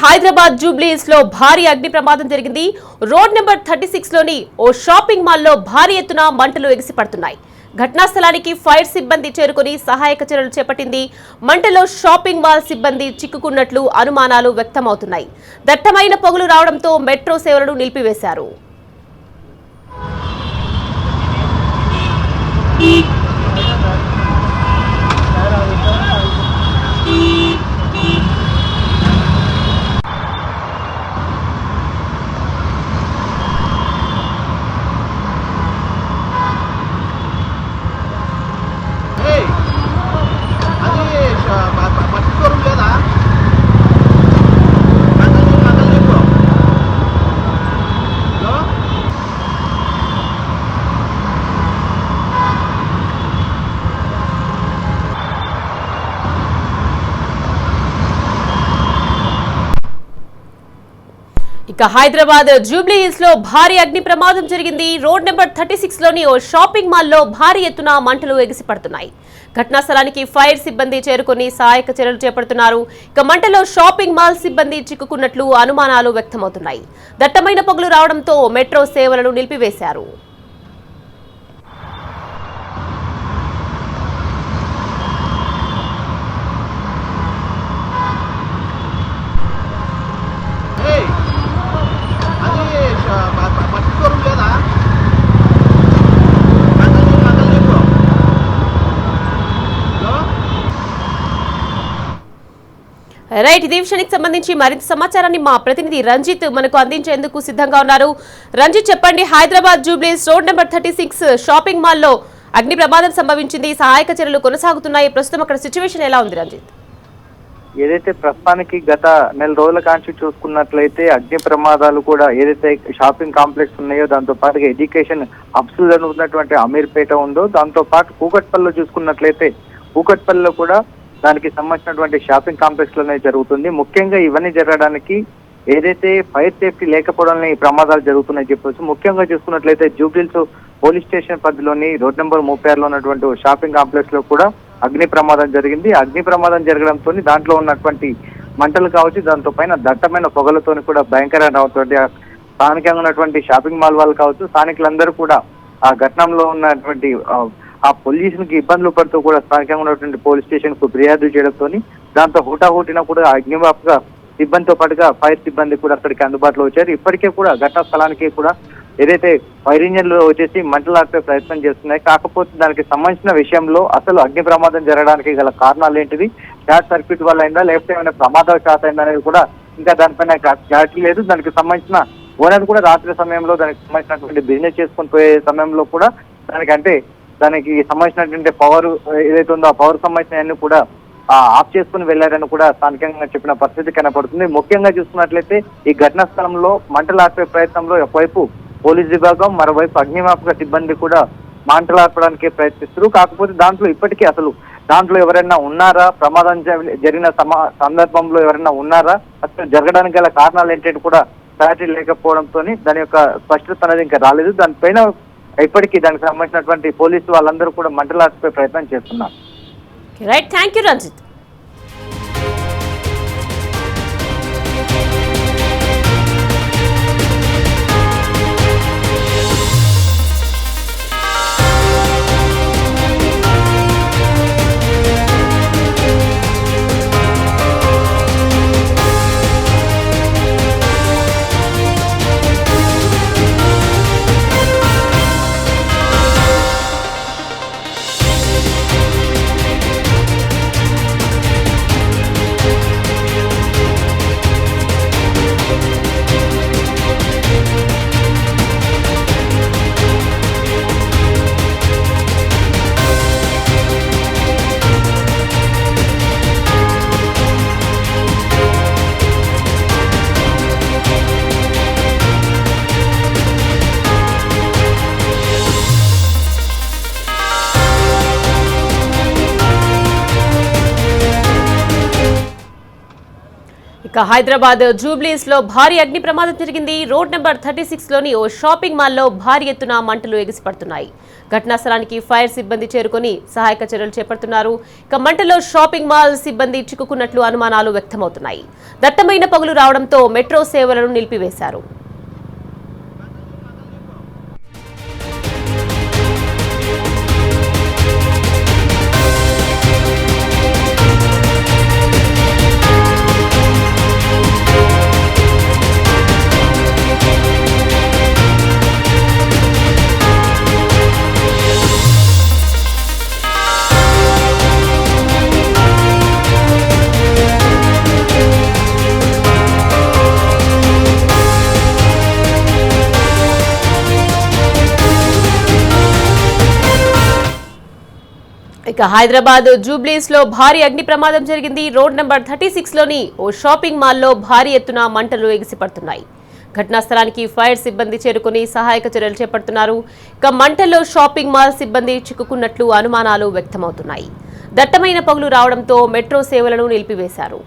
హైదరాబాద్ జూబ్లీహిల్స్ లో భారీ అగ్ని ప్రమాదం జరిగింది. రోడ్ నెంబర్ 36 లోని ఓ షాపింగ్ మాల్ లో భారీ ఎత్తున మంటలు ఎగిసిపడుతున్నాయి. ఘటనా స్థలానికి ఫైర్ సిబ్బంది చేరుకుని సహాయక చర్యలు చేపట్టింది. మంటలో షాపింగ్ మాల్ సిబ్బంది చిక్కుకున్నట్లు అనుమానాలు వ్యక్తమవుతున్నాయి. దట్టమైన పొగలు రావడంతో మెట్రో సేవలను నిలిపివేశారు. ఇక హైదరాబాద్ జూబ్లీహిల్స్ లో భారీ అగ్ని ప్రమాదం జరిగింది. రోడ్ నెంబర్ 36 లోని ఓ షాపింగ్ మాల్ లో భారీ ఎత్తున మంటలు ఎగిసిపడుతున్నాయి. ఘటనా స్థలానికి ఫైర్ సిబ్బంది చేరుకుని సహాయక చర్యలు చేపడుతున్నారు. ఇక మంటలో షాపింగ్ మాల్ సిబ్బంది చిక్కుకున్నట్లు అనుమానాలు వ్యక్తమవుతున్నాయి. దట్టమైన పొగలు రావడంతో మెట్రో సేవలను నిలిపివేశారు. రైట్, ఇదే విషయానికి సంబంధించి మరింత సమాచారాన్ని మా ప్రతినిధి రంజిత్ మనకు అందించేందుకు సిద్ధంగా ఉన్నారు. రంజిత్, చెప్పండి, Hyderabad Jubilee Hills road number 36 shopping mall లో అగ్ని ప్రమాదం సంభవించింది. సహాయక చర్యలు కొనసాగుతున్నాయి. ప్రస్తుతం అక్కడ సిచ్యువేషన్ ఎలా ఉంది రంజిత్? ఏదైతే ప్రస్తుతానికి గత నెల రోజుల కాంచి చూసుకున్నట్లయితే అగ్ని ప్రమాదాలు కూడా ఏదైతే షాపింగ్ కాంప్లెక్స్ ఉన్నాయో దాంతో పాటుగా ఎడ్యుకేషన్ హబ్స్ ఉన్నటువంటి అమీర్పేట ఉందో దాంతో పాటు కూకట్పల్లిలో చూసుకున్నట్లయితే కూకట్పల్లిలో కూడా దానికి సంబంధించినటువంటి షాపింగ్ కాంప్లెక్స్ లోనే జరుగుతుంది. ముఖ్యంగా ఇవన్నీ జరగడానికి ఏదైతే ఫైర్ సేఫ్టీ లేకపోవడం ఈ ప్రమాదాలు జరుగుతున్నాయని చెప్పవచ్చు. ముఖ్యంగా చూసుకున్నట్లయితే జూబ్లీహిల్స్ పోలీస్ స్టేషన్ పరిధిలోని రోడ్ నెంబర్ 36లో ఉన్నటువంటి షాపింగ్ కాంప్లెక్స్ లో కూడా అగ్ని ప్రమాదం జరిగింది. అగ్ని ప్రమాదం జరగడంతో దాంట్లో ఉన్నటువంటి మంటలు కావచ్చు, దాంతో పైన దట్టమైన పొగలతో కూడా భయంకరమైనటువంటి స్థానికంగా ఉన్నటువంటి షాపింగ్ మాల్ వాళ్ళు కావచ్చు, స్థానికులందరూ కూడా ఆ ఘటనలో ఉన్నటువంటి ఆ పొల్యూషన్ కి ఇబ్బందులు పడుతూ కూడా స్థానికంగా ఉన్నటువంటి పోలీస్ స్టేషన్ కు ఫిర్యాదు చేయడంతో దాంతో హుటాహుటిన కూడా అగ్నిమాపక సిబ్బందితో పాటుగా ఫైర్ సిబ్బంది కూడా అక్కడికి అందుబాటులో వచ్చారు. ఇప్పటికే కూడా ఘటనా స్థలానికి కూడా ఏదైతే ఫైర్ ఇంజన్లు వచ్చేసి మంటలు ఆర్పే ప్రయత్నం చేస్తున్నాయి. కాకపోతే దానికి సంబంధించిన విషయంలో అసలు అగ్ని ప్రమాదం జరగడానికి గల కారణాలు ఏంటిది, షార్ట్ సర్క్యూట్ వల్ల అయిందా లేకపోతే ఏమైనా ప్రమాదవశాత్తు అయిందా అనేది కూడా ఇంకా దానిపైన క్లారిటీ లేదు. దానికి సంబంధించిన ఓనర్ కూడా రాత్రి సమయంలో దానికి సంబంధించినటువంటి బిజినెస్ చేసుకొని పోయే సమయంలో కూడా దానికి సంబంధించినటువంటి పవర్ ఏదైతే ఉందో ఆ పవర్ సంబంధించిన కూడా ఆఫ్ చేసుకుని వెళ్లారని కూడా స్థానికంగా చెప్పిన పరిస్థితి కనపడుతుంది. ముఖ్యంగా చూసుకున్నట్లయితే ఈ ఘటనా స్థలంలో మంటలు ఆర్పే ప్రయత్నంలో ఒకవైపు పోలీస్ విభాగం, మరోవైపు అగ్నిమాపక సిబ్బంది కూడా మంటలు ఆర్పడానికి ప్రయత్నిస్తారు. కాకపోతే దాంట్లో ఇప్పటికీ అసలు దాంట్లో ఎవరైనా ఉన్నారా, ప్రమాదం జరిగిన సందర్భంలో ఎవరైనా ఉన్నారా, అసలు జరగడానికి గల కారణాలు ఏంటంటే కూడా క్లారిటీ లేకపోవడంతో దాని యొక్క స్పష్టత అనేది ఇంకా రాలేదు. దానిపైన ఇప్పటికీ దానికి సంబంధించినటువంటి పోలీసు వాళ్ళందరూ కూడా మంటలు ఆర్పే ప్రయత్నం చేస్తున్నారు. Right, thank you Ranjith. ఇక హైదరాబాద్ జూబ్లీస్ లో భారీ అగ్ని ప్రమాదం జరిగింది. రోడ్ నెంబర్ 36 లోని ఓ షాపింగ్ మాల్లో భారీ ఎత్తున మంటలు ఎగిసిపడుతున్నాయి. ఘటనా స్థలానికి ఫైర్ సిబ్బంది చేరుకొని సహాయక చర్యలు చేపడుతున్నారు. ఇక మంటలో షాపింగ్ మాల్ సిబ్బంది చిక్కుకున్నట్లు అనుమానాలు వ్యక్తమవుతున్నాయి. దట్టమైన పొగలు రావడంతో మెట్రో సేవలను నిలిపివేశారు. ఇక హైదరాబాద్ జూబ్లీస్ లో భారీ అగ్ని ప్రమాదం జరిగింది. రోడ్ నెంబర్ 36 లోని ఓ షాపింగ్ మాల్లో భారీ ఎత్తున మంటలు ఎగిసిపడుతున్నాయి. ఘటనా స్థలానికి ఫైర్ సిబ్బంది చేరుకుని సహాయక చర్యలు చేపడుతున్నారు. ఇక మంటల్లో షాపింగ్ మాల్ సిబ్బంది చిక్కుకున్నట్లు అనుమానాలు వ్యక్తమవుతున్నాయి. దట్టమైన పొగలు రావడంతో మెట్రో సేవలను నిలిపివేశారు.